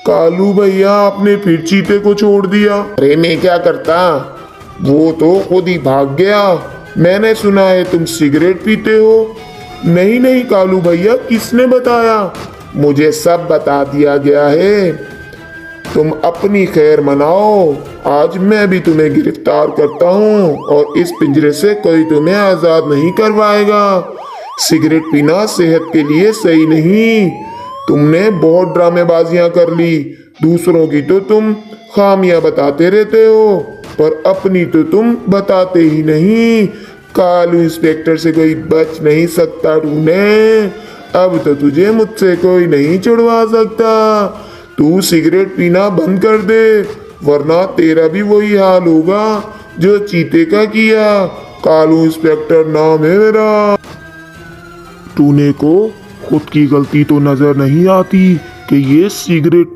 कालू भैया, आपने फिर चीते को छोड़ दिया। अरे मैं क्या करता, वो तो खुद ही भाग गया। मैंने सुना है तुम सिगरेट पीते हो। नहीं नहीं कालू भैया, किसने बताया? मुझे सब बता दिया गया है। तुम अपनी खैर मनाओ, आज मैं भी तुम्हें गिरफ्तार करता हूँ और इस पिंजरे से कोई तुम्हें आजाद नहीं करवाएगा। सिगरेट पीना सेहत के लिए सही नहीं। तुमने बहुत ड्रामेबाजियां कर ली। दूसरों की तो तुम खामियां बताते रहते हो, पर अपनी तो तुम बताते ही नहीं। कालू इंस्पेक्टर से कोई बच नहीं सकता ढूंढे। अब तो तुझे मुझसे कोई नहीं छुड़वा सकता। तू सिगरेट पीना बंद कर दे, वरना तेरा भी वही हाल होगा जो चीते का किया। कालू इंस्पेक्टर नाम है मेरा। तूने को खुद की गलती तो नजर नहीं आती कि ये सिगरेट